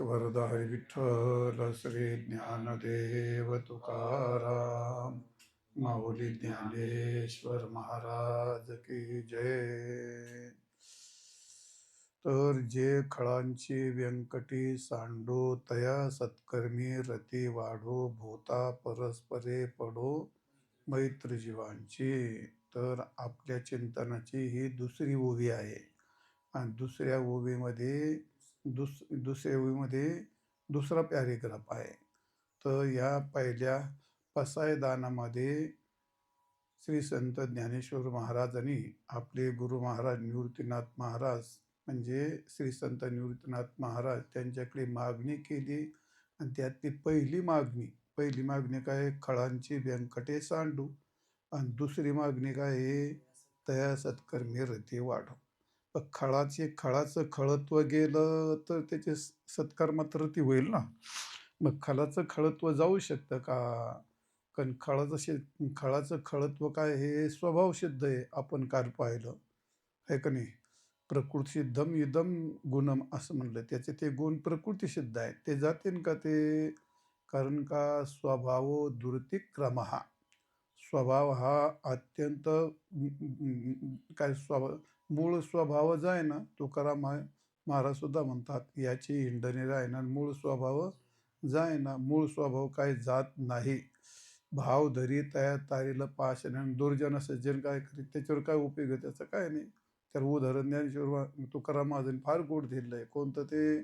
वरदा हरी विठ्ठल श्री ज्ञानदेव तुकाराम माऊली ज्ञानेश्वर महाराज की जय. तर जे खळांची व्यंकटी सांडो तया सत्कर्मी रती वाढो भूता परस्परे पडो मैत्र जीवांची. तर आपल्या चिंतनाची ही दुसरी ओवी आहे आणि दुसऱ्या ओवीमध्ये दुसऱ्या ओवीमध्ये दुसरा पॅरेग्राफ आहे. तर या पहिल्या पसायदानामध्ये श्री संत ज्ञानेश्वर महाराजांनी आपले गुरु महाराज निवृत्तीनाथ महाराज म्हणजे श्री संत निवृत्तीनाथ महाराज त्यांच्याकडे मागणी केली आणि त्यातली पहिली मागणी काय, खळांची व्यंकटे सांडू. आणि दुसरी मागणी काय आहे, तया सत्कर्मी रती वाढव. पण खळाचं खळत्व गेलं तर त्याचे सत्कर्मात रती होईल ना. मग खळाचं खळत्व जाऊ शकतं का? कारण खळाचं खळत्व काय, हे स्वभाव सिद्ध आहे. आपण काल पाहिलं आहे का नाही. प्रकृती सिद्धम इदम गुणम असं म्हणलं, त्याचे ते गुण प्रकृती सिद्ध आहेत, ते जातील का ते? कारण का स्वभाव दुर्तिक्रम हा स्वभाव हा अत्यंत काय मूळ स्वभाव जो आहे ना, तुकाराम महाराज सुद्धा म्हणतात, याची हिंडणी राहणार मूळ स्वभाव जाय ना. मूळ स्वभाव काय जात नाही. भाव धरी तया तारीला पाशन दुर्जन सज्जन काय करीत, त्याच्यावर काय उपयोग आहे, त्याचं काय नाही. तर उदाहरण ज्ञानेश्वर तुकाराम महाराजांनी फार गोड दिलं आहे. कोणतं ते,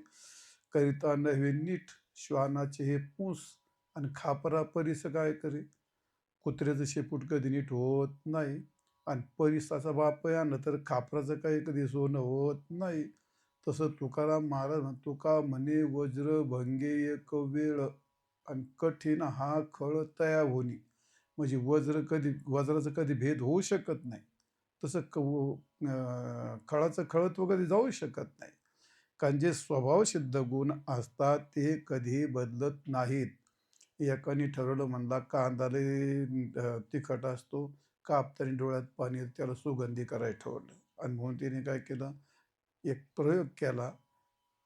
करिता नव्हे नीट श्वानाचे हे पूस आणि खापरा परीस काय करे. कुत्र्याचं शेपूट कधी नीट होत नाही आणि परिसाचा बाप आणलं तर खापराचं काही कधी सोनं होत नाही. तसं तुकाराम महाराज तुका म्हणे वज्र भंगे एक वेळ आणि कठीण हा खळ तया होणी. म्हणजे वज्राचं कधी भेद होऊ शकत नाही. तसं खळाचं खळत्व कधी जाऊ शकत नाही. कारण जे स्वभावसिद्ध गुण असतात ते कधी बदलत नाहीत. एकाने ठरवलं, म्हणला कांदा लय तिखट असतो, कापताना डोळ्यात पाणी येतं, त्याला सुगंधी करायला ठेवलं. आणि म्हणून तिने काय केलं, एक प्रयोग केला,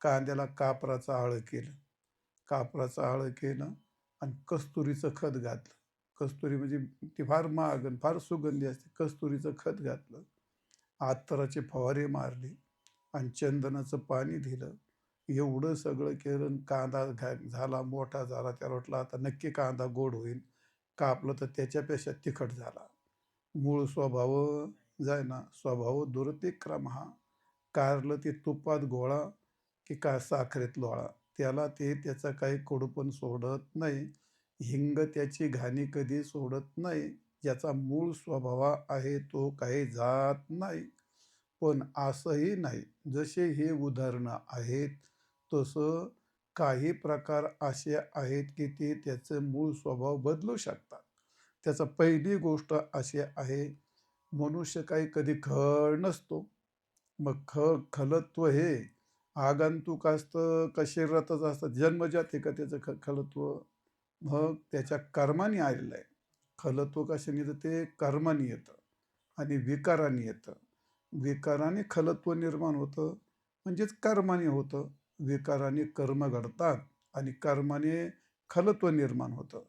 कांद्याला कापराचं आळं केलं आणि कस्तुरीचं खत घातलं. कस्तुरी म्हणजे ती फार महाग आणि फार सुगंधी असते. कस्तुरीचं खत घातलं, अत्तराचे फवारे मारले आणि चंदनाचं पाणी दिलं. एवढं सगळं केलं. कांदा झाला, मोठा झाला. त्याला वाटलं आता नक्की कांदा गोड होईल. कापलं तर त्याच्यापेक्षा तिखट झाला. मूळ स्वभाव जाय ना, स्वभाव दुर्तिक्रम हा. कारलं ते तुपात गोळा की का साखरेत लोळा, त्याला ते त्याचा काही कडूपण सोडत नाही. हिंग त्याची घाणी कधी सोडत नाही. ज्याचा मूळ स्वभाव आहे तो काही जात नाही. पण असंही नाही, जसे हे उदाहरणं आहेत तसं काही प्रकार असे आहेत की ते त्याचं मूळ स्वभाव बदलू शकतात. त्याचा पहिली गोष्ट अशी आहे, मनुष्य काही कधी खळ नसतो. मग खलत्व हे आगंतुक असतं का शरीरातच असतं, जन्मजात आहे का त्याचं खलत्व? मग त्याच्या कर्माने आलेलं आहे. खलत्व कशाने येतं, ते कर्माने येतं आणि विकाराने येतं. विकाराने खलत्व निर्माण होतं, म्हणजेच कर्माने होतं. विकाराने कर्म घडतात आणि कर्माने खलत्व निर्माण होतं.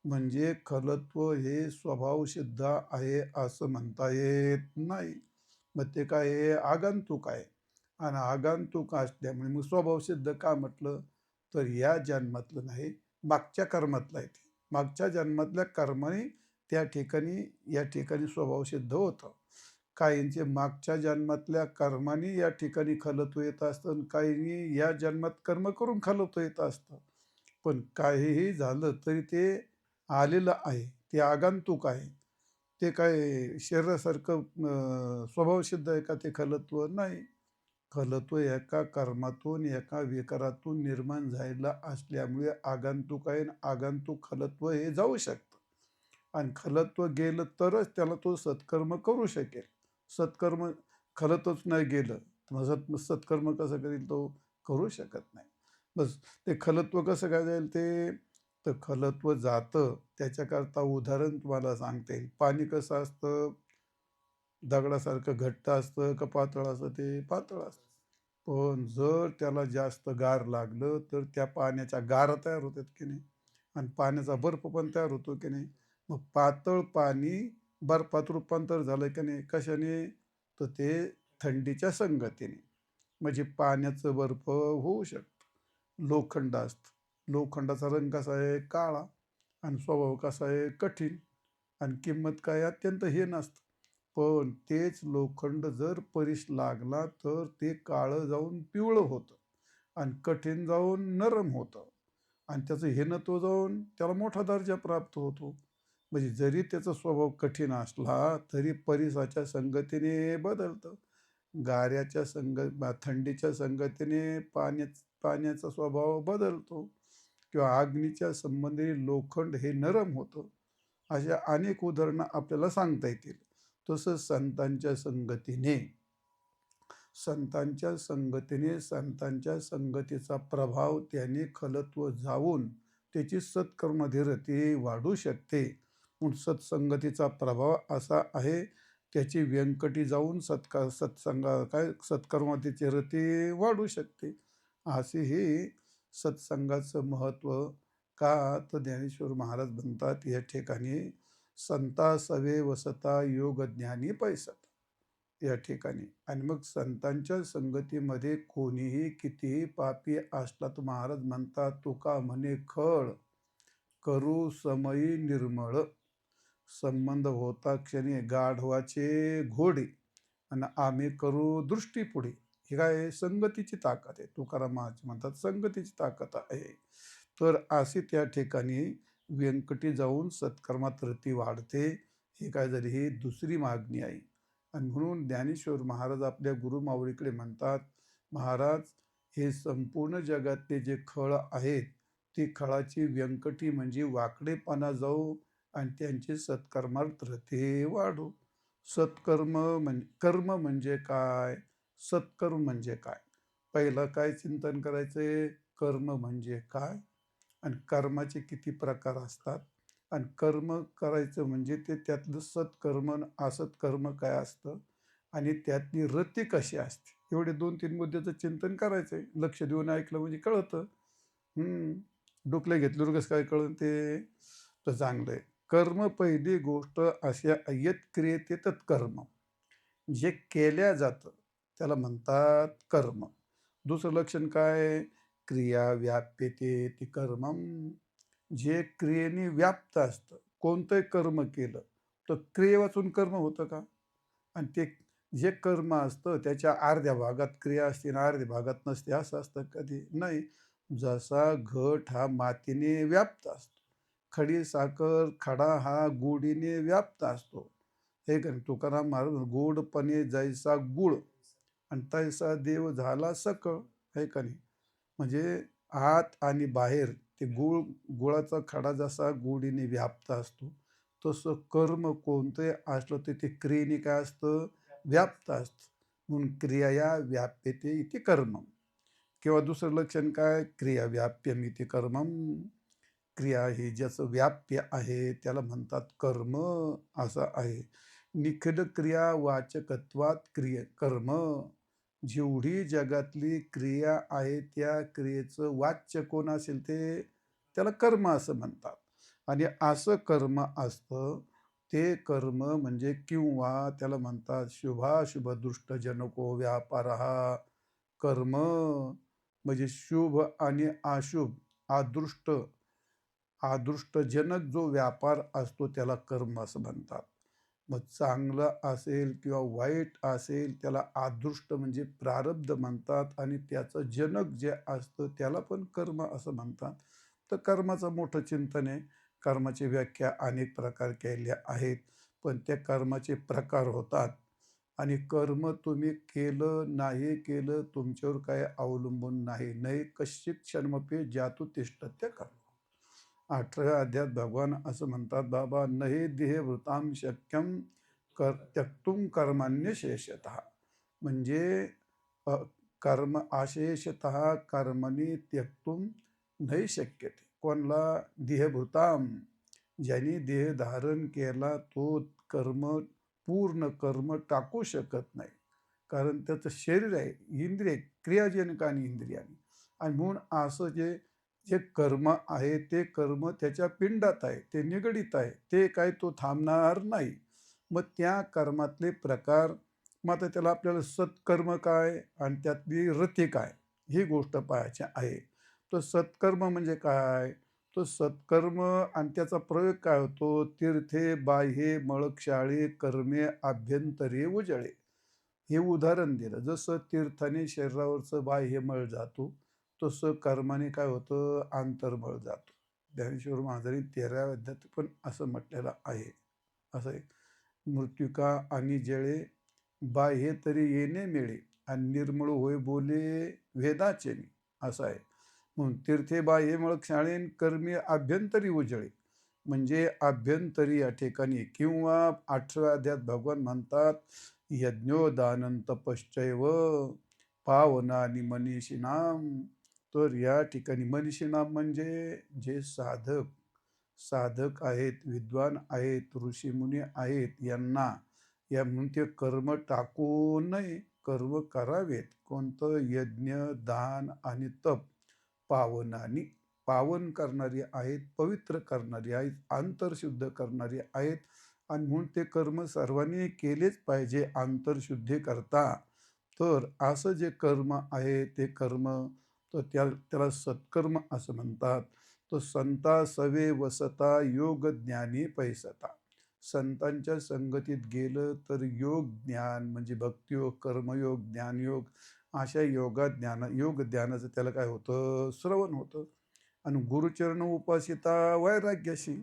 म्हणजे खलत्व हे स्वभावसिद्ध आहे असं म्हणता येत नाही. मग ते काय आहे, आगंतुक आहे. आणि आगंतुक असल्यामुळे मग स्वभावसिद्ध का म्हटलं, तर या जन्मातलं नाही, मागच्या कर्मातलं आहे. ते मागच्या जन्मातल्या कर्माने त्या ठिकाणी या ठिकाणी स्वभावसिद्ध होतं. काहींचे मागच्या जन्मातल्या कर्माने या ठिकाणी खलत्व येत असतं, काहींनी या जन्मात कर्म करून खलत्व येत असतं. पण काहीही झालं तरी ते आलेलं आहे, ते आगंतुक आहे. ते काय शरीरासारखं स्वभावसिद्ध आहे का ते खलत्व? नाही. खलत्व एका कर्मातून एका विकारातून निर्माण झालेला असल्यामुळे आगंतुक आहे. आगंतुक खलत्व हे जाऊ शकतं आणि खलत्व गेलं तरच त्याला तो सत्कर्म करू शकेल. सत्कर्म खलतच नाही गेलं तर सत्कर्म कसं करेल, तो करू शकत नाही. बस ते खलत्व कसं काय जाईल ते, तर खलत्व जातं त्याच्याकरता उदाहरण तुम्हाला सांगता येईल. पाणी कसं असतं, दगडासारखं घट्ट असतं का पातळ असतं? ते पातळ असतं. पण जर त्याला जास्त गार लागलं तर त्या पाण्याच्या गारा तयार होतात की नाही, आणि पाण्याचा बर्फ पण तयार होतो की नाही. मग पातळ पाणी बर्फात रूपांतर झालं की नाही, कशाने? तर ते थंडीच्या संगतीने. म्हणजे पाण्याचं बर्फ होऊ शकतं. लोखंड असतं, लोखंडाचा रंग कसा आहे? काळा. आणि स्वभाव कसा आहे? कठीण. आणि किंमत काय? अत्यंत हे नसतं. पण तेच लोखंड जर परीस लागला तर ते काळं जाऊन पिवळं होतं, आणि कठीण जाऊन नरम होतं, आणि त्याचं हेनत्व जाऊन त्याला मोठा दर्जा प्राप्त होतो. म्हणजे जरी त्याचा स्वभाव कठीण असला तरी परिसाच्या संगतीने बदलतं. गाऱ्याच्या थंडीच्या संगतीने पाण्याचा स्वभाव बदलतो, किंवा अग्नीच्या संबंधी लोखंड हे नरम होतं. अशा अनेक उदाहरणं आपल्याला सांगता येतील. तसं संतांच्या संगतीचा प्रभाव त्याने खलत्व जाऊन त्याची सत्कर्माधी रती वाढू शकते. म्हणून सत्संगतीचा प्रभाव असा आहे, त्याची व्यंकटी जाऊन सत्कर्माधीची रती वाढू शकते. असे हे सत्संगाचं महत्त्व. का तर ज्ञानेश्वर महाराज म्हणतात या ठिकाणी, संता सवे वसता योग ज्ञानी पैसत, या ठिकाणी. आणि मग संतांच्या संगतीमध्ये कोणीही कितीही पापी असला तर महाराज म्हणतात, तुका म्हणे खळ करू समयी निर्मळ, संबंध होता क्षणी गाढवाचे घोडे, आणि आम्ही करू दृष्टी पुढे. ही काय? संगतीची ताकद आहे. तुकाराम महाराज म्हणतात संगतीची ताकद आहे. तर अशी त्या ठिकाणी व्यंकटी जाऊन सत्कर्मात रती वाढते. ही काय झाली? ही दुसरी मागणी आहे. आणि म्हणून ज्ञानेश्वर महाराज आपल्या गुरुमाऊलीकडे म्हणतात, महाराज, हे संपूर्ण जगातले जे खळ आहेत, ती खळाची व्यंकटी म्हणजे वाकडेपणा जाऊ, आणि त्यांची सत्कर्मात रती वाढू. कर्म म्हणजे काय? सत्कर्म म्हणजे काय? पहिलं काय चिंतन करायचंय? कर्म म्हणजे काय, आणि कर्माचे किती प्रकार असतात, आणि कर्म करायचं म्हणजे ते त्यातलं सत्कर्म आणि असत्कर्म काय असतं, आणि त्यातली रती कशी असते. एवढे 2-3 मुद्द्याचं चिंतन करायचंय. लक्ष देऊन ऐकलं म्हणजे कळतं. डोकले घेतल्यावर कसं काय कळतं ते? तर चांगलं आहे. कर्म पहिली गोष्ट अशा यत् क्रियते तत् कर्म. जे केल्या जातं त्याला म्हणतात कर्म. दुसरं लक्षण काय? क्रिया व्याप्यते ती कर्मम. जे क्रियेने व्याप्त असतं. कोणतंही कर्म केलं तर क्रिये वाचून कर्म होतं का? आणि ते जे कर्म असतं त्याच्या अर्ध्या भागात क्रिया असते आणि अर्ध्या भागात नसते, असं असतं कधी? नाही. जसा घट हा मातीने व्याप्त असतो, खडी साखर खडा हा गोडीने व्याप्त असतो. हे का नाही? तुकाराम महाराज गोडपणे जैसा गुळ आणि तैसा देव झाला सकळ. हे का नाही? म्हणजे आत आणि बाहेर ते गुळाचा खडा जसा गोडीने व्याप्त असतो, तसं कर्म कोणतंही असलं तर ते क्रियेने काय असतं? व्याप्त असतं. म्हणून क्रिया व्याप्यते इति कर्म. किंवा दुसरं लक्षण काय? क्रिया व्याप्यमिति कर्मम. क्रिया ही ज्याचं व्याप्य आहे त्याला म्हणतात कर्म, असं आहे. निखिल क्रिया वाचकत्वात कर्म. जेवढी जगातली क्रिया आहे त्या क्रियेचं वाच्य कोण असेल ते त्याला कर्म असं म्हणतात. आणि असं कर्म असतं ते कर्म म्हणजे, किंवा त्याला म्हणतात शुभाशुभ दृष्टजनको व्यापार. कर्म म्हणजे शुभ आणि अशुभ, अदृष्ट अदृष्टजनक जो व्यापार असतो त्याला कर्म असं म्हणतात. मग चांगलं असेल किंवा वाईट असेल त्याला अदृष्ट म्हणजे प्रारब्ध म्हणतात, आणि त्याचं जनक जे असतं त्याला पण कर्म असं म्हणतात. तर कर्माचं मोठं चिंतन आहे. कर्माची व्याख्या अनेक प्रकार केल्या आहेत, पण त्या कर्माचे प्रकार होतात. आणि कर्म तुम्ही केलं नाही केलं तुमच्यावर काय अवलंबून नाही. नाही कश्चित क्षणमपि जातु तिष्ठत्य कर्म. 18व्या अध्यायात भगवान असं म्हणतात, बाबा, नही देह वृताम शक्यम त्यक्तुम कर्मान्य शेषतः. म्हणजे कर्म अशेषतः कर्मणी त्यक्तुम नाही शक्यते. कोणला? देहभूताम. ज्यांनी देह धारण केला तो पूर्ण कर्म टाकू शकत नाही. कारण त्याचं शरीर आहे, इंद्रिय क्रियाजनकानी इंद्रियानी. आणि म्हणून असं जे जे कर्म आहे ते कर्म त्याच्या पिंडात आहे, ते निगडीत आहे, ते काय तो थांबणार नाही. मग त्या कर्मातले प्रकार, मग आता त्याला आपल्याला सत्कर्म काय आणि त्यातली रती काय, ही गोष्ट पाहायची आहे. तर सत्कर्म म्हणजे काय? तो सत्कर्म आणि त्याचा प्रयोग काय होतो? तीर्थे बाह्ये मळक्षाळे कर्मे आभ्यंतरे उजळे. हे उदाहरण दिलं. जसं तीर्थाने शरीरावरचं बाह्य मळ जातो, तसं कर्माने काय होतं? आंतरमळ जातो. ज्ञानेश्वर महाराजांनी 13व्या अध्यायात पण असं म्हटलेलं आहे. असं आहे. मृत्युका आणि जळे बाह्य तरी येणे मिळे आणि निर्मळ होय बोले वेदाचेनी, असं आहे. म्हणून तीर्थे बाह्य मळ क्षाळेन कर्मी आभ्यंतरी उजळे. म्हणजे आभ्यंतरी या ठिकाणी किंवा 8व्या अध्यायात भगवान म्हणतात, यज्ञोदानं तपश्चैव पावनानि मनीषिणाम. तर या ठिकाणी मनीषिणाम म्हणजे जे साधक साधक आहेत, विद्वान आहेत, ऋषीमुनी आहेत, यांना या म्हणून ते कर्म टाकू नये, कर्म करावेत. कोणतं? यज्ञ, दान आणि तप पावनानी, पावन करणारी आहेत, पवित्र करणारी आहेत, आंतरशुद्ध करणारी आहेत. आणि म्हणून ते कर्म सर्वांनी केलेच पाहिजे आंतरशुद्धी करता. तर असं जे कर्म आहे ते कर्म, तर त्याला सत्कर्म असं म्हणतात. तो संता सवे वसता योग ज्ञानी पैसता. संतांच्या संगतीत गेलं तर योग ज्ञान म्हणजे भक्तियोग, कर्मयोग, ज्ञानयोग, अशा योग ज्ञानाचं त्याला काय होतं? श्रवण होतं. आणि गुरुचरण उपासिता वैराग्याशी.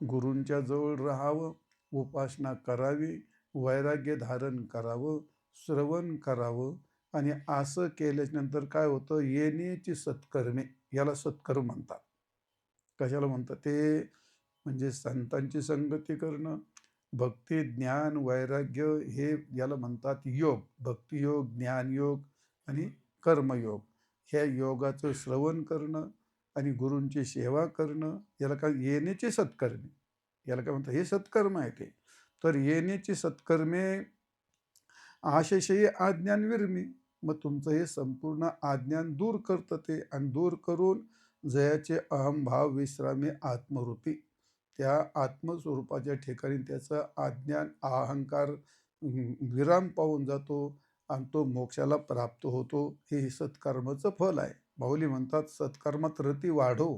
गुरूंच्या जवळ राहावं, उपासना करावी, वैराग्य धारण करावं, श्रवण करावं. आणि असं केल्यानंतर काय होतं? येण्याची सत्कर्मे, याला सत्कर्म म्हणतात. कशाला म्हणतात ते? म्हणजे संतांची संगती करणं, भक्ती, ज्ञान, वैराग्य, हे याला म्हणतात योग. भक्तियोग, ज्ञानयोग आणि कर्मयोग. ह्या योगाचं श्रवण करणं आणि गुरूंची सेवा करणं, याला काय? येण्याची सत्कर्मे, याला काय म्हणतात? हे सत्कर्म आहे ते. तर येण्याची सत्कर्मे आशेषयी अज्ञान विरमी. मग तुमचं हे संपूर्ण अज्ञान दूर करतं ते. आणि दूर करून जयाचे अहंभाव विश्रामी आत्मरूपी, त्या आत्मस्वरूपाच्या ठिकाणी त्याचं अज्ञान अहंकार विराम पावून जातो आणि तो मोक्षाला प्राप्त होतो. हे सत्कर्माचं फल आहे. माऊली म्हणतात, सत्कर्मात रती वाढव.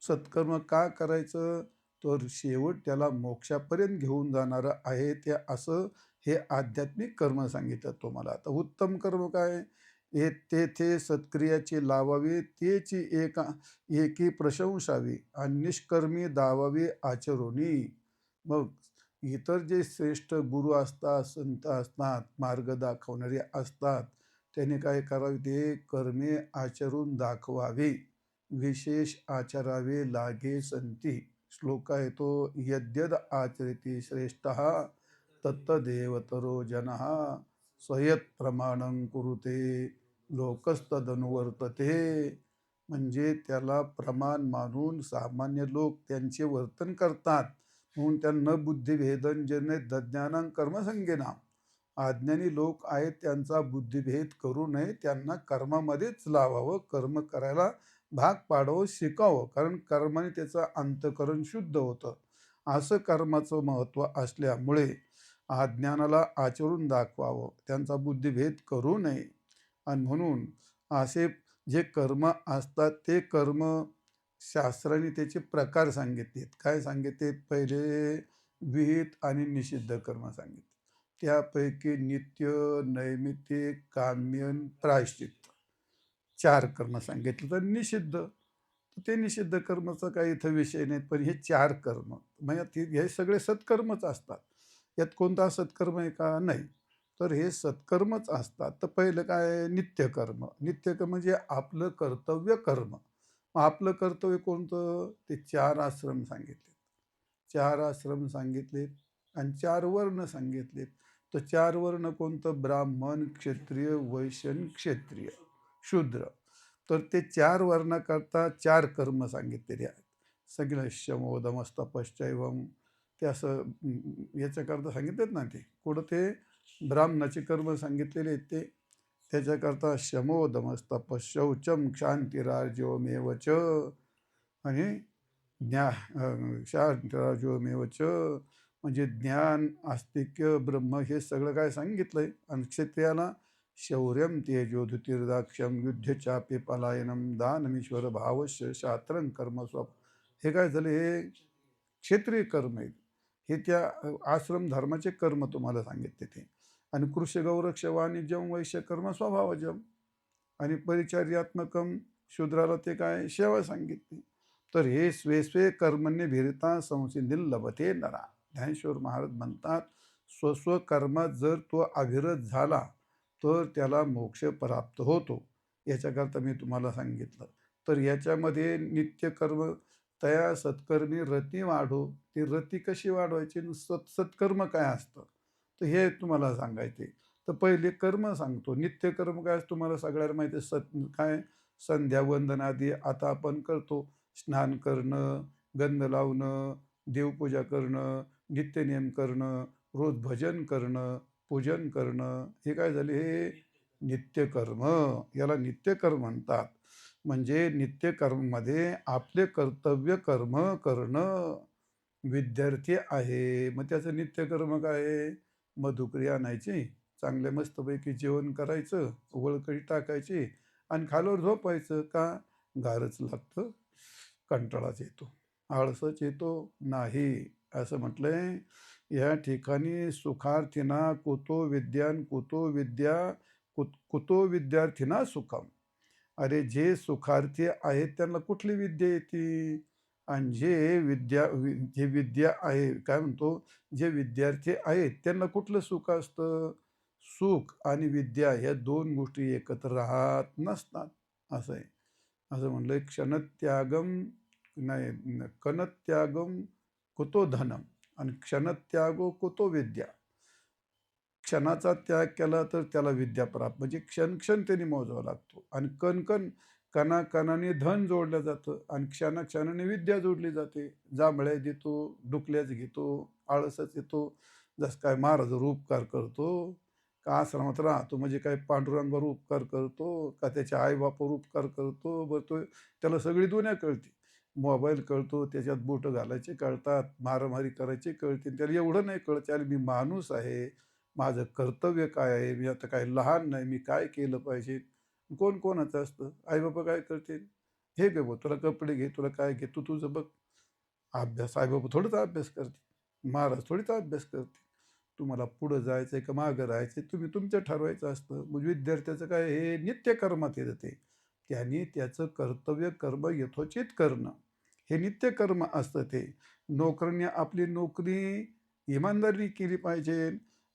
सत्कर्म का करायचं? तर शेवट त्याला मोक्षापर्यंत घेऊन जाणारं आहे ते. असं हे आध्यात्मिक कर्म सांगितलं तुम्हाला. आता उत्तम कर्म काय? हे तेथे सत्क्रियाची लावावी, तेची एकी प्रशंसावी आणि निष्कर्मी दावावी आचरोनी. मग इतर जे श्रेष्ठ गुरु असतात, संत असतात, मार्ग दाखवणारे असतात, त्याने काय करावे? ते कर्मे आचरून दाखवावे, विशेष आचरावे लागे संती. श्लोक आहे तो, यद्यद आचरिती श्रेष्ठ तत्तदेवतरो जनः स्वयत प्रमाणं कुरुते लोकस्तदनुवर्तते. म्हणजे त्याला प्रमाण मानून सामान्य लोक त्यांचे वर्तन करतात. म्हणून त्यांना बुद्धिभेदन जने दज्ञानां कर्मसंगेना. अज्ञानी लोक आहेत, त्यांचा बुद्धिभेद करू नये, त्यांना कर्मामध्येच लावावं, कर्म करायला भाग पाडावं, शिकावं. कारण कर्माने त्याचं अंतःकरण शुद्ध होतं. असं कर्माचं महत्त्व असल्यामुळे अज्ञानाला आचरून दाखवावं, त्यांचा बुद्धिभेद करू नये. आणि म्हणून असे जे कर्म असतात ते कर्म शास्त्राने त्याचे प्रकार सांगितलेत. काय सांगितलेत? पहिले विहित आणि निषिद्ध कर्म सांगितले. त्यापैकी नित्य, नैमित्तिक, काम्य, प्रायश्चित्त 4 कर्म सांगितले. तर निषिद्ध, तर ते निषिद्ध कर्माचा काही इथं विषय नाही. पण हे 4 कर्म म्हणजे हे सगळे सत्कर्मच असतात. यात कोणता सत्कर्म आहे का? नाही. तर हे सत्कर्मच असतात. तर पहिलं काय? नित्यकर्म. नित्यकर्म म्हणजे आपलं कर्तव्य कर्म. मग आपलं कर्तव्य कोणतं? ते 4 आश्रम सांगितले. 4 आश्रम सांगितलेत आणि 4 वर्ण सांगितलेत. तर 4 वर्ण कोणतं? ब्राह्मण, क्षत्रिय, वैश्य, क्षत्रिय, शूद्र. तर ते 4 वर्णाकरता 4 कर्म सांगितलेले आहेत. सगळं शमोदमस्तपश्चैवम, ते असं याच्याकरता सांगितलेत ना. ते कुठं? ते ब्राह्मणाचे कर्म सांगितलेले आहेत ते. त्याच्याकरता शमो दमस्तप शौचम क्षांतिराजोमेव च आणि शांतिराजोमेव च म्हणजे ज्ञान, आस्तिक्य, ब्रह्म हे सगळं काय सांगितलंय. आणि क्षत्रियाला शौर्यम तेजो धृतिर्दाक्ष्यम युद्ध चापे पलायनम दानमीश्वर भावश्य शास्त्रं कर्म स्व. हे काय झालं, हे क्षेत्रीय कर्म आहेत. हे त्या आश्रम धर्माचे कर्म तुम्हाला सांगितले ते. आणि कृषगौरक्ष वाणिज्यम वैश्य कर्म स्वभावजम. आणि परिचर्यात्मकम शूद्राला ते काय सेवा सांगितली. तर हे स्वे स्वे कर्मण्य भिरता संसिंधील लभते नरा. ज्ञानेश्वर महाराज म्हणतात स्वस्व कर्मात जर तो अविरत झाला तर त्याला मोक्ष प्राप्त होतो. याच्याकरता मी तुम्हाला सांगितलं. तर याच्यामध्ये नित्यकर्म तया सत्कर्मी रती वाढो. ती रती कशी वाढवायची, सत्कर्म काय असतं तर हे तुम्हाला सांगायचे. तर पहिले कर्म सांगतो. नित्यकर्म काय तुम्हाला सगळ्याला माहिती आहे. काय संध्या वंदन आदी आता आपण करतो. स्नान करणं, गंध लावणं, देवपूजा करणं, नित्यनेम करणं, रोज भजन करणं, पूजन करणं, हे काय झाले, हे नित्यकर्म. याला नित्यकर्म म्हणतात. म्हणजे नित्यकर्ममध्ये आपले कर्तव्य कर्म करणं. विद्यार्थी आहे मग त्याचं नित्यकर्म काय आहे, मधुकरी आणायची, चांगल्या मस्तपैकी जेवण करायचं, वळकडी टाकायची आणि खालीवर झोपायचं. का, गारच लागतं, कंटाळाच येतो, आळसच येतो नाही. असं म्हटलंय या ठिकाणी. सुखार्थीना कुतो विद्यान कुतो विद्या कुतो विद्यार्थीना सुखम. अरे जे सुखार्थी आहेत त्यांना कुठली विद्या येते. आणि जे विद्या आहे काय म्हणतो, जे विद्यार्थी आहेत त्यांना कुठलं सुख असतं. सुख आणि विद्या ह्या दोन गोष्टी एकत्र राहत नसतात. असं आहे. असं म्हणलंय क्षणत्यागम नाही, कणत्यागम कुतो धनम आणि क्षणत्यागो कुतो विद्या. क्षणाचा त्याग केला तर त्याला विद्या प्राप्त. म्हणजे क्षण क्षण त्यांनी मोजावा लागतो. आणि कणकण कणाकणाने धन जोडलं जातं आणि क्षणाक्षणाने विद्या जोडली जाते. जांभळ्या देतो, डुकल्याच घेतो, आळसच येतो. जसं काय महाराजावर उपकार करतो, का आश्रमात राहतो म्हणजे काय पांडुरंगावर उपकार करतो, का त्याच्या आईबापावर उपकार करतो. बरं तो त्याला सगळी दुनिया कळते. मोबाईल कळतो, त्याच्यात बोटं घालायचे कळतात, मारामारी करायची कळते. त्याला एवढं नाही कळत, अरे मी माणूस आहे, माझं कर्तव्य काय आहे, मी आता काय लहान नाही, मी काय केलं पाहिजे. कोण कोणाचं असतं. आईबापा काय करतील, हे घे बघ तुला कपडे घे, तुला काय घे, तू तुझं बघ. अभ्यास आईबापा थोडंच अभ्यास करते, महाराज थोडीच अभ्यास करते. तुम्हाला पुढं जायचं आहे का मागं राहायचं, तुम्ही तुमचं ठरवायचं असतं. म्हणजे विद्यार्थ्याचं काय, हे नित्यकर्मात येतं ते. त्यांनी त्याचं कर्तव्य कर्म यथोचित करणं हे नित्यकर्म असतं ते. नोकरीने आपली नोकरी इमानदारी केली पाहिजे.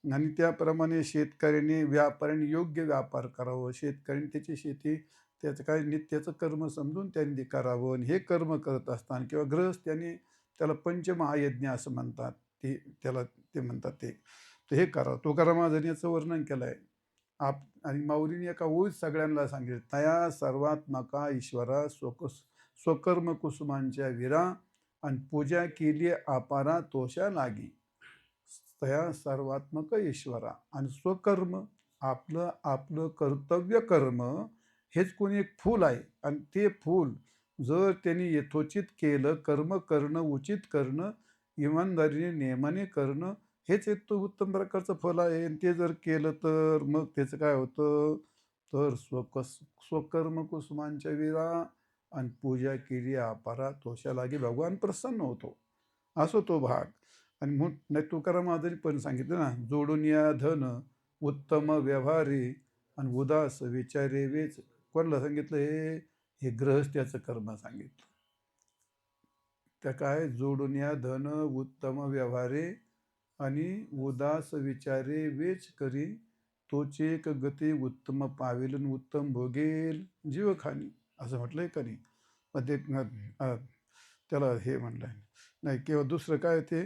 आणि त्याप्रमाणे शेतकऱ्याने व्यापाऱ्याने योग्य व्यापार करावं. शेतकऱ्याने त्याची शेती त्याचं काय नित्याचं कर्म समजून त्यांनी करावं. आणि हे कर्म करत असताना किंवा गृहस्थ्याने त्याला पंचमहायज्ञ असं म्हणतात. ते त्याला ते म्हणतात ते. तर हे करावं. तुकाराम महाराजांनी याचं वर्णन केलं आहे. आणि माऊलीने एका ओळीत सगळ्यांना सांगितलं, तया सर्वात्मका ईश्वरा स्वकर्म कुसुमांच्या विरा आणि पूजा केली अपारा तोषा लागी. तया सर्वात्मक ईश्वरा आणि स्वकर्म, आपलं आपलं कर्तव्य कर्म हेच कोणी एक फूल आहे. आणि ते फूल जर त्यांनी यथोचित केलं, कर्म करणं, उचित करणं, इमानदारीने नियमाने करणं, हेच एक तो उत्तम प्रकारचं फल आहे. आणि ते जर केलं तर मग त्याचं काय होतं, तर स्वकर्म कुसुमांच्या विरा आणि पूजा केली अपारा तोषा लागी, भगवान प्रसन्न होतो. असो तो भाग. आणि म्हणून नाही तुकाराम महाराजांनी पण सांगितलं ना, जोडून या धन उत्तम व्यवहारे आणि उदास विचारे वेच. कोणाला सांगितलं, हे गृहस्थ्याचं कर्म सांगितलं. त्या काय, जोडून या धन उत्तम व्यवहारे आणि उदास विचारे वेच करी, तोचे एक गती उत्तम पावेल उत्तम भोगेल जीवखानी. असं म्हटलंय का नाही. मग ते त्याला हे म्हणलंय. नाही किंवा दुसरं काय ते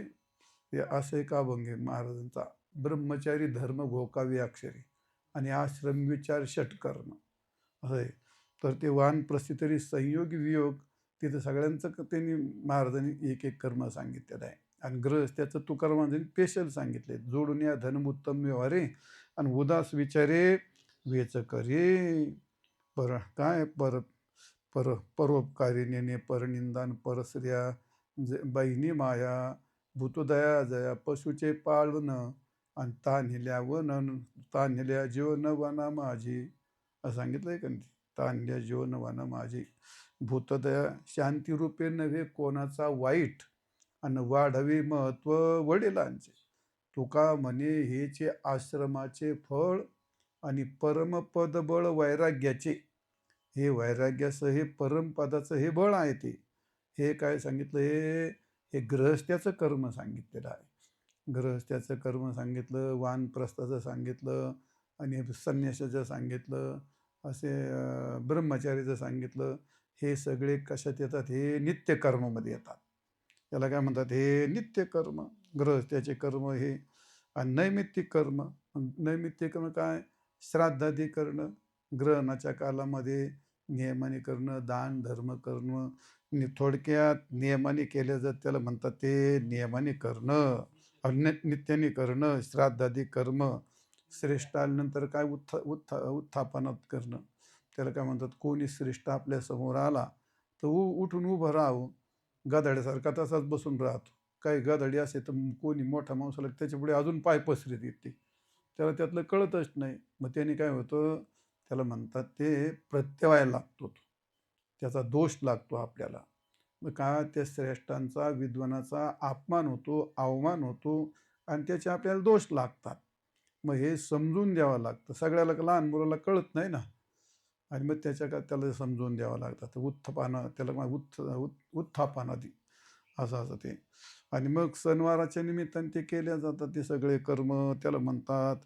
असं एक अभंग आहे महाराजांचा, ब्रह्मचारी धर्म भोकावी अक्षरी आणि आश्रम विचार षटकर्म असं आहे. तर ते वानप्रस्थी तरी संयोग वियोग, तिथं सगळ्यांचं त्यांनी महाराजांनी एक एक कर्म सांगितलेलं आहे. आणि ग्रहस्थ्याचं तुकारामांनी स्पेशल सांगितले, जोडून या धनमुत्तम व्यवहारे आणि उदास विचारे वेच करे. काय परोपकारी नेणे परनिंदान परस्त्रिया बहिणी माया भूतदया जया पशुचे पाळण आणि ता नेल्या जीवन वना माझी असं सांगितलंय का नाही. ता नेल्या जीवन वना माझी भूतदया शांतीरूपे नव्हे कोणाचा वाईट आणि वाढवे महत्व वडिलांचे. तुका म्हणे हेचे आश्रमाचे फळ आणि परमपद बळ वैराग्याचे. हे वैराग्याचं हे परमपदाचं हे बळ आहे ते. हे काय सांगितलं, हे गृहस्थ्याचं कर्म सांगितलेलं आहे. गृहस्थ्याचं कर्म सांगितलं, वानप्रस्थाचं सांगितलं आणि संन्यासाचं सांगितलं, असे ब्रह्मचारीचं सांगितलं. हे सगळे कशात येतात, हे नित्यकर्मामध्ये येतात. त्याला काय म्हणतात, हे नित्यकर्म गृहस्थ्याचे कर्म हे. आणि नैमित्तिक कर्म, नैमित्तिक कर्म काय, श्राद्धादी करणं, ग्रहणाच्या कालामध्ये नियमाने करणं, दान धर्म करणं. थोडक्यात नियमाने केल्या जात त्याला म्हणतात ते नियमाने करणं, नित्याने करणं. श्राद्धादी कर्म श्रेष्ठ आल्यानंतर काय उत्थापनात करणं, त्याला काय म्हणतात. कोणी श्रेष्ठ आपल्या समोर आला तर उठून उभं राहावं. गाधाड्यासारखा तसाच बसून राहतो. काही गाधाडी असे तर कोणी मोठा माणूस आला त्याच्यापुढे अजून पाय पसरीत येते, त्याला त्यातलं कळतच नाही. मग त्याने काय होतं, त्याला म्हणतात ते प्रत्यवायला लागतो, त्याचा दोष लागतो आपल्याला. मग काय, त्या श्रेष्ठांचा विद्वानाचा अपमान होतो, अवमान होतो आणि त्याचे आपल्याला दोष लागतात. मग हे समजून द्यावं लागतं. सगळ्याला लहान मुलाला कळत नाही ना, आणि मग त्याला समजून द्यावं लागतं. उत्थापना त्याला उत्थापनादी असं ते. आणि मग सणवाराच्या निमित्ताने ते केल्या जातात ते सगळे कर्म, त्याला म्हणतात.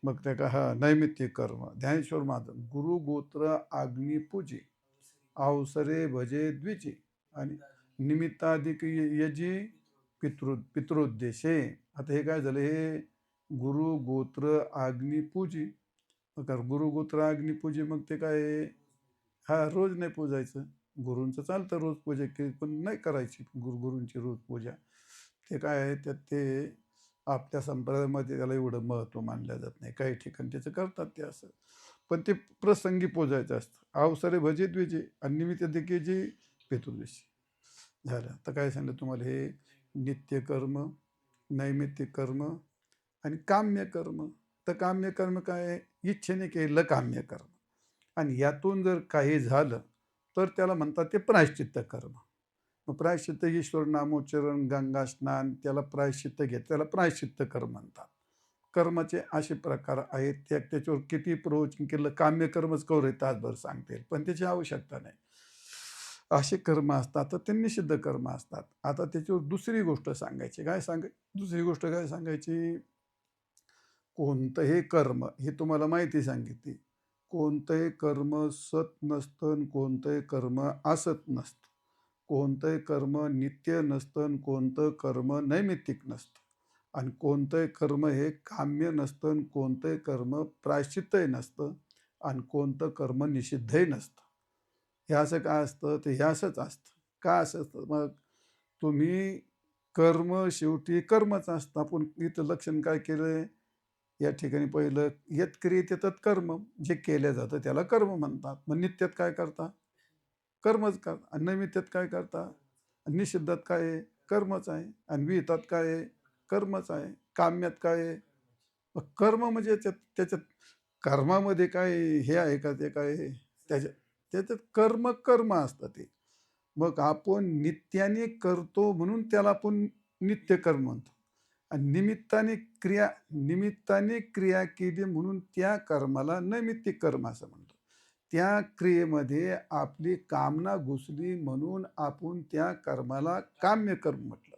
मग त्या का नैमित्तिक कर्म. ज्ञानेश्वर महाराज गुरु गोत्र अग्निपूजी अवसरे भजे द्विजी आणि निमित्ताधिक यजी पितृद्देशे. आता हे काय झालं, हे गुरु गोत्र अग्निपूजी. गुरु गोत्र अग्निपूजी, मग ते काय, हा रोज नाही पूजायचं. गुरूंचं चालतं रोज पूजा केली, पण नाही करायची गुरूंची रोज पूजा. ते काय आहे, त्यात ते आपल्या संप्रदायामध्ये त्याला एवढं महत्त्व मानलं जात नाही. काही ठिकाणी त्याचं करतात ते असं, पण ते प्रसंगी पूजायचं असतं. अवसरे भजे द्विजे आणि निमित्त दिकेजी पितृदशी झालं. आता काय सांगितलं तुम्हाला, हे नित्यकर्म, नैमित्तिक कर्म आणि काम्य कर्म. तर काम्य कर्म काय आहे, इच्छेने केलं काम्य कर्म, आणि यातून जर काही झालं तर त्याला म्हणतात ते प्रायश्चित्त कर्म. मग प्रायश्चित्त ईश्वर नामोच्चारण, गंगा स्नान, त्याला प्रायश्चित्त घेत, त्याला प्रायश्चित्त कर्म म्हणतात. कर्माचे असे प्रकार आहेत. त्याच्यावर किती प्रवचन केलं, काम्य कर्मच करू तासभर सांगते, पण त्याची आवश्यकता नाही. असे कर्म असतात, तर ते निषिद्ध कर्म असतात. आता त्याच्यावर दुसरी गोष्ट सांगायची, दुसरी गोष्ट काय सांगायची, कोणतंही कर्म, हे तुम्हाला माहिती सांगितली, कोणतंही कर्म सत नसतं, कोणतंही कर्म असत नसतं, कोणतंही कर्म नित्य नसतं, कोणतं कर्म नैमित्तिक नसतं, आणि कोणतंही कर्म हे काम्य नसतं, कोणतंही कर्म प्रायश्चित्तही नसतं, आणि कोणतं कर्म निषिद्धही नसतं. हे असं काय असतं, ते हे असंच असतं. का असं असतं, मग तुम्ही कर्म शेवटी कर्मच असतं. आपण इथं लक्षण काय केलं या ठिकाणी, पहिलं यत क्रियेत येतात कर्म, जे केलं जातं त्याला कर्म म्हणतात. मग नित्यात काय करता, कर्मच कर. आणि नैमित्यात काय करता, निषिद्धात काय आहे, कर्मच आहे. आणि विहितात काय आहे, कर्मच आहे. काम्यात काय आहे, मग कर्म म्हणजे त्याच्यात कर्मामध्ये काय हे आहे का, ते काय त्याच्यात कर्म असतं ते. मग आपण नित्याने करतो म्हणून त्याला आपण नित्यकर्म म्हणतो. आणि निमित्ताने क्रिया केली म्हणून त्या कर्माला नैमित्तिक कर्म असं म्हणतो. त्या क्रियेमध्ये आपली कामना घुसली म्हणून आपण त्या कर्माला काम्य कर्म म्हटलं.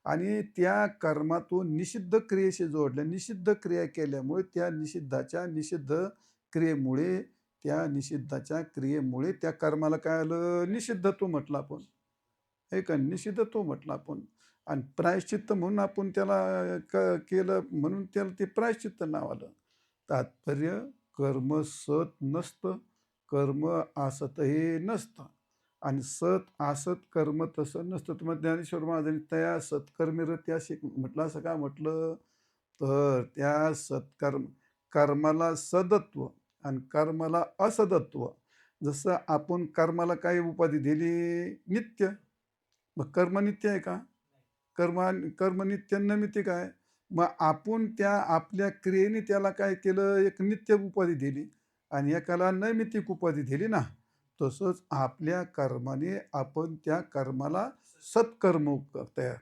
आणि त्या कर्मातून निषिद्ध क्रियेशी जोडलं, निषिद्ध क्रिया केल्यामुळे त्या निषिद्धाच्या क्रियेमुळे त्या कर्माला काय आलं, निषिद्धत्व म्हटलं आपण. हे का निषिद्धत्व म्हटलं आपण. आणि प्रायश्चित्त म्हणून आपण त्याला केलं म्हणून त्याला ते प्रायश्चित्त नाव आलं. तात्पर्य, कर्म सत नसतं, कर्म असतही नसतं, आणि सत असत कर्म तसं नसतं. तर मग ज्ञानेश्वर महाराजांनी तया सत्कर्मी रती असे म्हटलं. असं का म्हटलं? तर त्या कर्माला सदत्व आणि कर्माला असदत्व. जसं आपण कर्माला काय उपाधी दिली? नित्य. मग कर्म नित्य आहे का? कर्म कर्म नित्य नैमित्तिक आहे. मग आपण त्या आपल्या क्रियेने त्याला काय केलं? एक नित्य उपाधी दिली आणि एकाला नैमित्तिक उपाधी दिली ना. तसंच आपल्या कर्माने आपण त्या कर्माला सत्कर्म तयार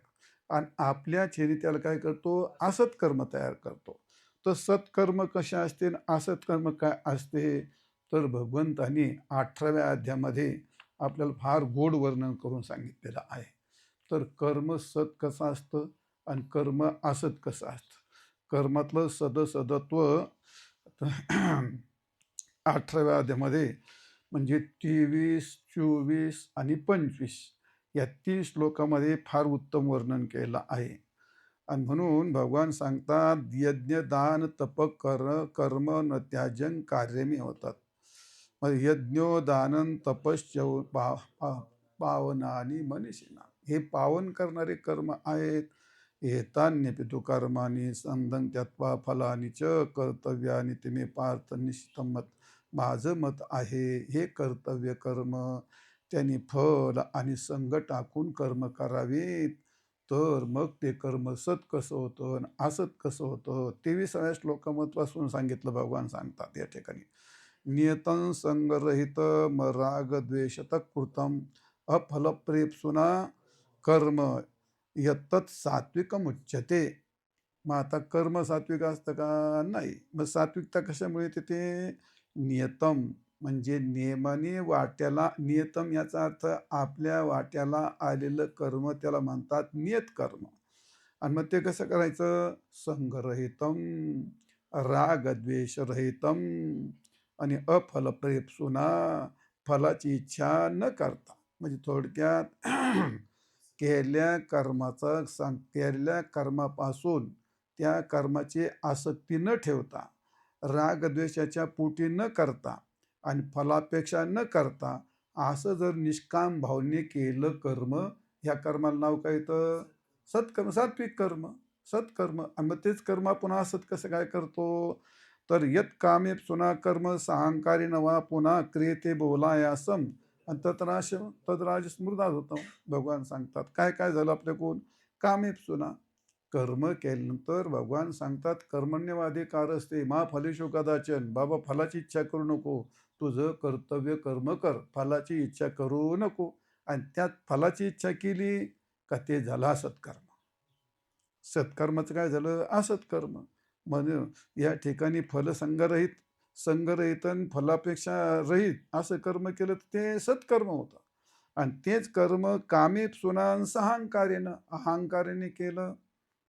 आणि आपल्या छेनी त्याला काय करतो? असत्कर्म तयार करतो. तर सत्कर्म कशा असते आणि असत्कर्म काय असते? तर भगवंतानी 18व्या अध्यायामध्ये आपल्याला फार गोड वर्णन करून सांगितलेलं आहे. तर कर्म सत कसं असतं आणि कर्म असत कसं असतं. कर्मातलं सदसदत्व 18व्या अध्यायामध्ये म्हणजे 23, 24 आणि 25 या 30 श्लोकामध्ये फार उत्तम वर्णन केलं आहे. आणि म्हणून भगवान सांगतात, यज्ञ दान तप कर्म न त्याजन कार्यमी होतात. मग यज्ञोदानन तपश्चव पावनानी मनीषिणा, हे पावन करणारे कर्म आहेत. एतान्यपि तु कर्माणि संदं त्यक्त्वा फलानि च कर्तव्यानि ते मे पार्थ निश्चितं मत. माझं मत आहे, हे कर्तव्य कर्म त्यांनी फल आणि संग टाकून कर्म करावीत. तर मग ते कर्म सत कसं होतं आणि असत कसं होतं? 23व्या श्लोकापासून सांगितलं. भगवान सांगतात या ठिकाणी, नियतं संगरहित राग द्वेषत कृतम अफलप्रेप्सुना कर्म यत्तत् सात्विकमुच्यते. मग आता कर्म सात्विक असतं का? नाही. मग सात्विकता कशामुळे येते? ते नियतम म्हणजे नियमाने वाट्याला, नियतम याचा अर्थ आपल्या वाट्याला आलेलं कर्म त्याला म्हणतात नियत कर्म. आणि मग ते कसं करायचं? संगरहितम, रागद्वेषरहितम आणि अफलप्रेप्सुना, फलाची इच्छा न करता. म्हणजे थोडक्यात केलेल्या कर्मापासून त्या कर्माची आसक्ती न ठेवता, रागद्वेषाच्या पोटी न करता आणि फलापेक्षा न करता असं जर निष्काम भावने केलं कर्म, ह्या कर्माला नाव काय येतं? सत्कर्म, सात्विक कर्म, सत्कर्म. आणि मग तेच कर्म आपण असत कसं काय करतो? तर यत कामे सुना कर्म साहंकारी नवा पुन्हा क्रियते बोलायासम आणि तद्राज स्मृदात होतं. भगवान सांगतात काय काय झालं आपल्याकडून? कामेप्सुना, कर्म केल्यानंतर भगवान सांगतात कर्मण्यवाधिकार असते मा फलेषु कदाचन. बाबा फलाची इच्छा करू नको, तुझं कर्तव्य कर्म कर, फलाची इच्छा करू नको. आणि त्यात फलाची इच्छा केली का ते झाला सत्कर्म. सत्कर्माचं काय झालं? असत्कर्म. म्हणून या ठिकाणी संगरहित आणि फलापेक्षा रहित असं कर्म केलं तर ते सत्कर्म होतं. आणि तेच कर्म कामेप सुनान अहंकार्यानं, अहंकाराने केलं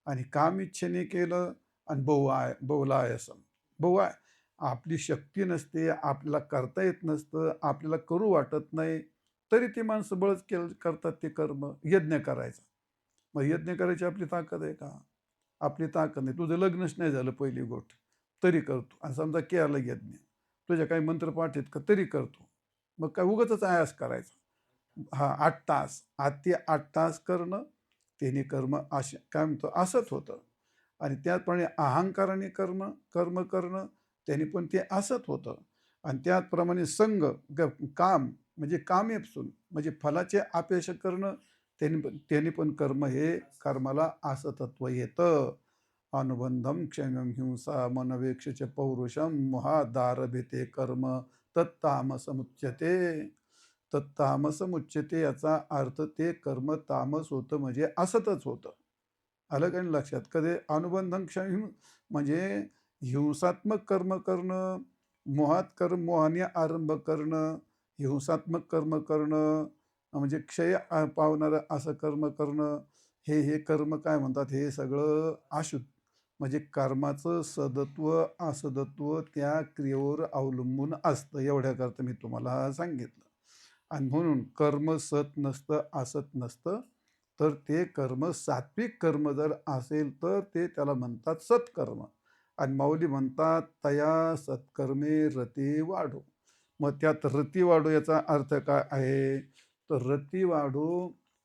आणि काम इच्छेने केलं आणि बहुलायसम. बहु आपली शक्ती नसते, आपल्याला करता येत नसतं, आपल्याला करू वाटत नाही, तरी ती माणसं बळच करतात ते कर्म. यज्ञ करायचा, मग यज्ञ करायची आपली ताकद आहे का? आपली ताकद नाही. तुझं लग्नच नाही झालं पहिली गोष्ट, तरी करतो. आणि समजा केलं यज्ञ, तुझ्या काही मंत्रपाठ आहेत का? तरी करतो. मग काय उगाचच आयास करायचा? हा 8 तास, ते 8 तास करणं, त्याने कर्म काय म्हणतो असत होतं. आणि त्याचप्रमाणे अहंकाराने कर्म करणं, त्याने पण ते असत होतं. आणि त्याचप्रमाणे काम म्हणजे कामेपासून म्हणजे फलाचे अपेक्षा करणं, त्याने पण कर्म, हे कर्माला असतत्व येतं. अनुबंधम क्षम्यम हिंसा मनवेक्ष पौरुषम महादारभिते कर्म तत्तामसमुच्यते. तत्तामसमुच्यते याचा अर्थ ते कर्म तामस होतं म्हणजे असतच होतं. आलं का लक्षात? कधी अनुबंधन क्षम म्हणजे हिंसात्मक कर्म करणं, मोहाने आरंभ करणं, हिंसात्मक कर्म करणं, म्हणजे क्षय पावणारं असं कर्म करणं, हे कर्म काय म्हणतात? हे सगळं अशुद्ध. म्हणजे कर्माचं सदत्व असदत्व त्या क्रियेवर अवलंबून असतं. एवढ्याकरता मी तुम्हाला सांगितलं. आणि म्हणून कर्म सत नसतं, असत नसतं. तर ते कर्म सात्विक कर्म जर असेल तर ते त्याला म्हणतात सत्कर्म. आणि माऊली म्हणतात तया सत्कर्मे रती वाढो. मग त्यात रती वाढो याचा अर्थ काय आहे? तर रती वाढो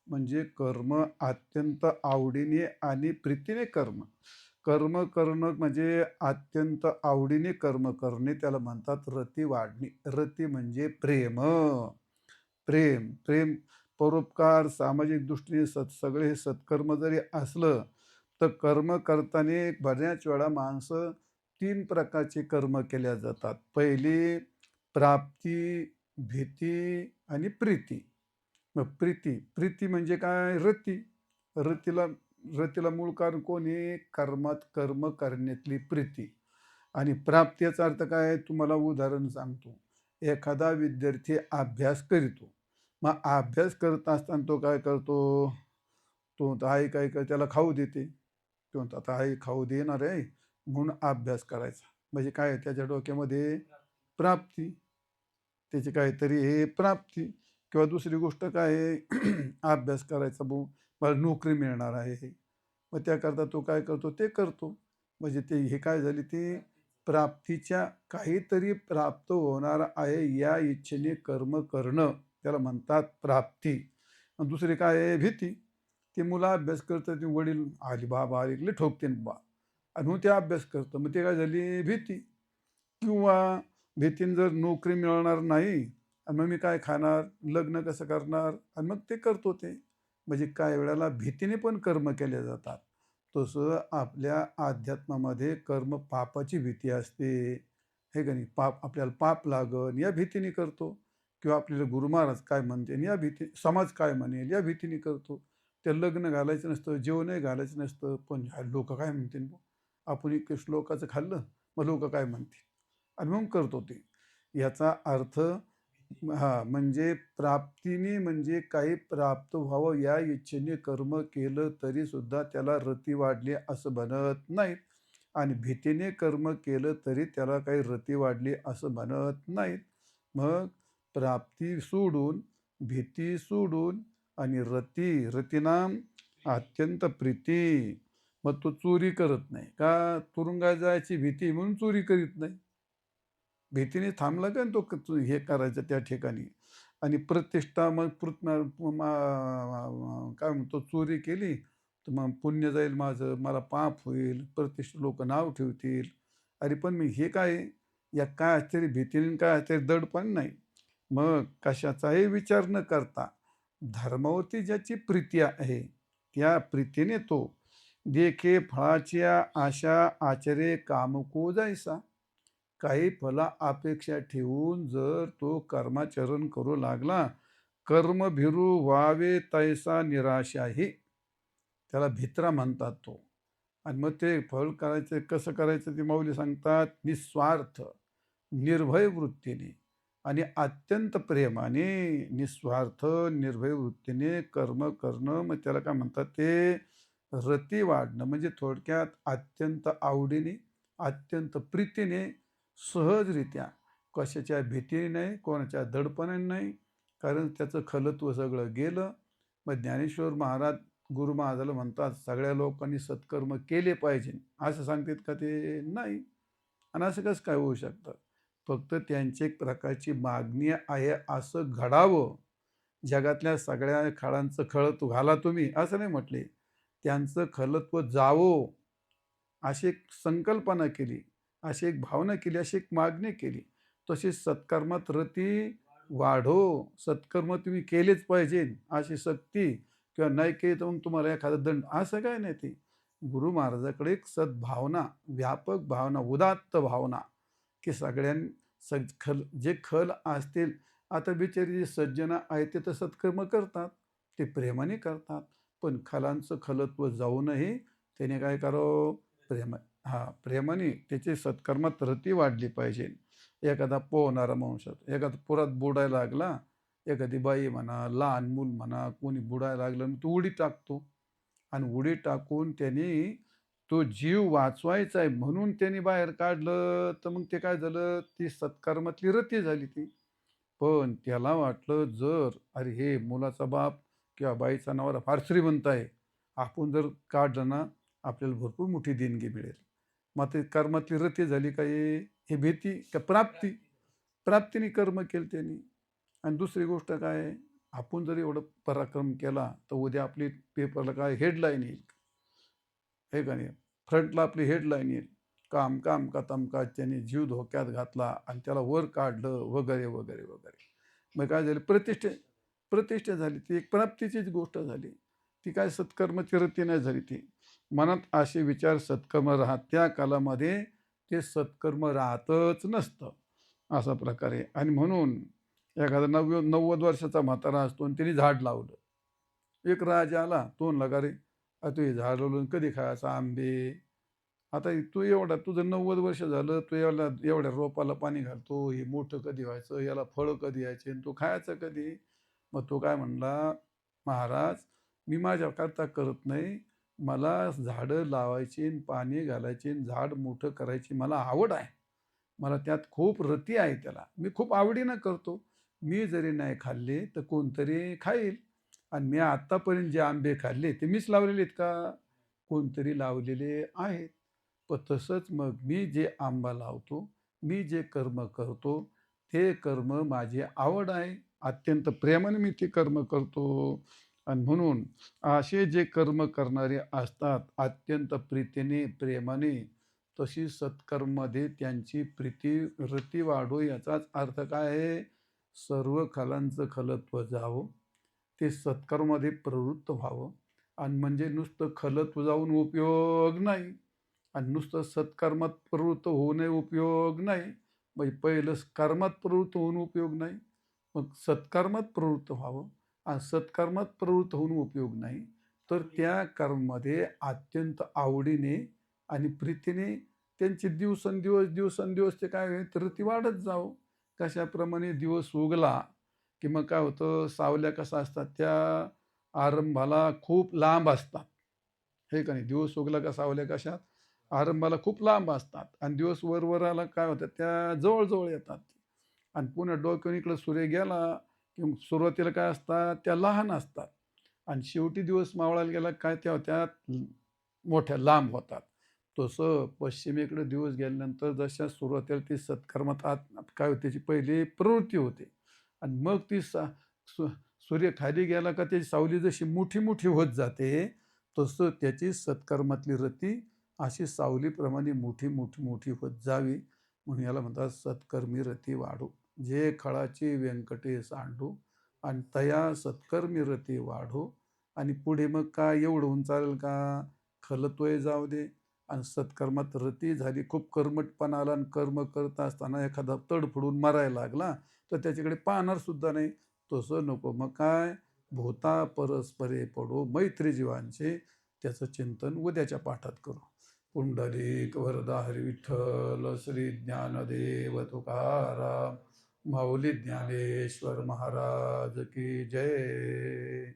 म्हणजे कर्म अत्यंत आवडीने आणि प्रीतीने कर्म कर्म करणं म्हणजे अत्यंत आवडीने कर्म करणे त्याला म्हणतात रती वाढणे. रती म्हणजे प्रेम. प्रेम प्रेम परोपकार सामाजिक दृष्टीने सगळे हे सत्कर्म जरी असलं तर कर्म करताना बऱ्याच वेळा माणसं 3 प्रकारचे कर्म केल्या जातात. पहिली प्राप्ती, भीती आणि प्रीती. मग प्रीती प्रीती म्हणजे काय? रती. रतीला रतीला मूळ कारण कोण आहे? कर्मात कर्म करण्यातली प्रीती. आणि प्राप्ती याचा अर्थ काय? तुम्हाला उदाहरण सांगतो. एखादा विद्यार्थी अभ्यास करीतो. मग अभ्यास करत असताना तो काय करतो? तो म्हणतो, आई काय कर त्याला खाऊ देते. तो म्हणतो, आता आई खाऊ देणार आहे म्हणून अभ्यास करायचा. म्हणजे काय आहे त्याच्या डोक्यामध्ये? प्राप्ती. त्याची काहीतरी हे प्राप्ती किंवा दुसरी गोष्ट काय आहे अभ्यास करायचा भाऊ मला नोकरी मिळणार आहे. मग त्याकरता तो काय करतो? ते करतो. म्हणजे ते हे काय झाली ती प्राप्तीच्या काहीतरी प्राप्त होणार आहे या इच्छेने कर्म करणं त्याला म्हणतात प्राप्ती. आणि दुसरी काय आहे? भीती. ते मुलं अभ्यास करतात ते वडील आली बाबा आली की ठोकते बा आणि मग ते अभ्यास करतं. मग ते काय झाली? भीती. किंवा भीतीने जर नोकरी मिळणार नाही आणि मग मी काय खाणार? लग्न कसं करणार? आणि मग ते करतो ते. म्हणजे काही वेळेला भीतीने पण कर्म केले जातात. तसं आपल्या अध्यात्मामध्ये कर्म पापाची भीती असते. हे का नाही? पाप आपल्याला पाप लागल या भीतीने करतो किंवा आपल्याला गुरु महाराज काय म्हणतील या भीती समाज काय म्हणेल या भीतीने करतो. ते लग्न घालायचं नसतं, जेवणही घालायचं नसतं, पण लोकं काय म्हणतील? आपण एक श्लोकाचं खाल्लं, मग लोकं काय म्हणतील? आणि मग करतो ते. याचा अर्थ हां, म्हणजे प्राप्तीने म्हणजे काही प्राप्त व्हावं या इच्छेने कर्म केलं तरी सुद्धा त्याला रती वाढली असं म्हणत नाहीत आणि भीतीने कर्म केलं तरी त्याला काही रती वाढली असं म्हणत नाहीत. मग प्राप्ती सोडून, भीती सोडून आणि रतीनाम अत्यंत प्रीती. मग तो चोरी करत नाही. का? तुरुंगात जायची भीती म्हणून चोरी करीत नाही. भीतीने थांबला का तो हे करायचं त्या ठिकाणी आणि प्रतिष्ठा मग काय म्हणतो चोरी केली तर मग पुण्य जाईल माझं मला पाप होईल प्रतिष्ठा लोक नाव ठेवतील. अरे पण मी हे काय या काय आश्चर्य भीतीने काय आश्चर्य दडपण नाही. मग कशाचाही विचार न करता धर्मावरती ज्याची प्रीती आहे त्या प्रीतीने तो देखे फळाच्या आशा आचरे कामको जायसा. काही फला अपेक्षा ठेवून जर तो कर्माचरण करू लागला कर्म भिरू व्हावे तैसा निराशाही त्याला भित्रा म्हणतात तो. आणि मग ते फळ करायचं कसं करायचं ते माऊली सांगतात निस्वार्थ निर्भय वृत्तीने आणि अत्यंत प्रेमाने निस्वार्थ निर्भय वृत्तीने कर्म करणं मग त्याला काय म्हणतात ते रती वाढणं म्हणजे थोडक्यात अत्यंत आवडीने अत्यंत प्रीतीने सहजरित्या कशाच्या भीतीने नाही कोणाच्या दडपणाने नाही कारण त्याचं खलत्व सगळं गेलं. मग ज्ञानेश्वर महाराज गुरु महाराजाला म्हणतात सगळ्या लोकांनी सत्कर्म केले पाहिजे असं सांगतात का? ते नाही. आणि असं कसं काय होऊ शकतं? फक्त त्यांची एक प्रकारची मागणी आहे असं घडावं. जगातल्या सगळ्या खळांचं खळत्व घाला तुम्ही असं नाही म्हटले. त्यांचं खलत्व जावो अशी एक संकल्पना केली, अशी एक भावना केली, अशी एक मागणी केली. तशी सत्कर्मात रती वाढो, सत्कर्म तुम्ही केलेच पाहिजे अशी सक्ती किंवा नाही केली तर मग तुम्हाला एखादा दंड असं काय नाही ते. गुरु महाराजाकडे एक सद्भावना, व्यापक भावना, उदात्त भावना की खल जे खल असतील आता बिचारी जे सज्जन आहेत ते तर सत्कर्म करतात, ते प्रेमाने करतात. पण खलांचं खलत्व जाऊनही त्याने काय करावं? हां, प्रेमाने त्याची सत्कर्मात रती वाढली पाहिजे. एखादा पोहणारा माणूस एखादा पुरात बुडायला लागला, एखादी बाई म्हणा, लहान मूल म्हणा, कोणी बुडायला लागलं आणि तो उडी टाकतो आणि उडी टाकून त्याने तो जीव वाचवायचा आहे म्हणून त्याने बाहेर काढलं, तर मग ते काय झालं? ती सत्कर्मातली रती झाली ती. पण त्याला वाटलं जर अरे हे मुलाचा बाप किंवा बाईचा नवरा फार श्रीमंत आहे. आपण जर काढलं ना, आपल्याला भरपूर मोठी देणगी मिळेल. मग ते कर्मातली रती झाली का हे भीती का प्राप्ती? प्राप्तीने कर्म केलं त्यांनी. आणि दुसरी गोष्ट काय आहे? आपण जर एवढं पराक्रम केला तर उद्या आपली पेपरला काय हेडलाईन येईल, हे का नाही? फ्रंटला आपली हेडलाईन येईल, काम काम का तमका त्याने जीव धोक्यात घातला आणि त्याला वर काढलं वगैरे वगैरे वगैरे. मग काय झालं, प्रतिष्ठा झाली, ती एक प्राप्तीचीच गोष्ट झाली. ती काय सत्कर्माची रती नाही झाली. ती मनात असे विचार सत्कर्म राहत त्या कालामध्ये ते सत्कर्म राहतच नसतं, असा प्रकार आहे. आणि म्हणून एखादा 90 वर्षाचा म्हातारा असतो आणि त्याने झाड लावलं. एक राजा आला, तो म्हणला का रे, तू हे झाड लावलं कधी खायचं आंबे? आता तू एवढा, तुझं 90 वर्ष झालं, तू एवढ्या रोपाला पाणी घालतो, हे मोठं कधी व्हायचं, याला फळं कधी यायचे आणि तू खायचं कधी? मग तो काय म्हणला, महाराज, मी माझ्याकरता करत नाही, मला झाडं लावायची आणि पाणी घालायची आणि झाड मोठं करायची मला आवड आहे. मला त्यात खूप रती आहे त्याला. मी खूप आवडीनं करतो. मी जरी नाही खाल्ले तर कोणतरी खाईल. आणि मी आत्तापर्यंत जे आंबे खाल्ले ते मीच लावलेले आहेत का? कोणतरी लावलेले आहेत. पण तसंच मग मी जे आंबा लावतो, मी जे कर्म करतो, ते कर्म माझी आवड आहे. अत्यंत प्रेमाने मी ते कर्म करतो. आणि म्हणून असे जे कर्म करणारे असतात, अत्यंत प्रीतीने, प्रेमाने, तशी सत्कर्ममध्ये त्यांची प्रीती रती वाढो. याचाच अर्थ काय आहे? सर्व खलांचं खलत्व जावं, ते सत्कर्मामध्ये प्रवृत्त व्हावं. आणि म्हणजे नुसतं खलत्व जाऊन उपयोग नाही, आणि नुसतं सत्कर्मात प्रवृत्त होऊनही उपयोग नाही. म्हणजे पहिलं कर्मात प्रवृत्त होऊन उपयोग नाही, मग सत्कर्मात प्रवृत्त व्हावं. आणि सत्कर्मात प्रवृत्त होऊन उपयोग नाही, तर त्या कर्मामध्ये अत्यंत आवडीने आणि प्रीतीने त्यांचे दिवसेंदिवस दिवसेंदिवस ते काय होईल, तर ती वाढत जावं. कशाप्रमाणे दिवस उगला की मग काय होतं, सावल्या कसा असतात त्या आरंभाला खूप लांब असतात, हे का नाही? दिवस उगला का सावल्या कशा आरंभाला खूप लांब असतात आणि दिवस वर आला काय होतं, त्या जवळ येतात. आणि पुन्हा डोक्यावरून इकडं सूर्य गेला की सुरुवातीला काय असतात, त्या लहान असतात आणि शेवटी दिवस मावळायला गेला काय त्या होत्या मोठ्या लांब होतात. तसं पश्चिमेकडे दिवस गेल्यानंतर जशा सुरुवातीला ती सत्कर्मात आत काय होते, त्याची पहिली प्रवृत्ती होते आणि मग ती सूर्य खाली गेला का त्याची सावली जशी मोठी मोठी होत जाते, तसं त्याची सत्कर्मातली रती अशी सावलीप्रमाणे मोठी मोठी मोठी होत जावी. म्हणून याला म्हणतात सत्कर्मी रती वाढो. जे खळाची व्यंकटे सांडू आणि तया सत्कर्मी रती वाढो. आणि पुढे मग काय एवढं होऊन चालेल का? खलत्वय जाऊ दे आणि सत्कर्मात रती झाली, खूप कर्मटपणा आला आणि कर्म करत असताना एखादा तडफडून मरायला लागला तर त्याच्याकडे पाहणार सुद्धा नाही. तसं नको. मग काय, भूता परस्परे पडो मैत्री जीवांचे, त्याचं चिंतन उद्याच्या पाठात करू. पुंडलिक वरदा हरी विठ्ठल श्री ज्ञानदेव तुकाराम माऊली ज्ञानेश्वर महाराज की जय.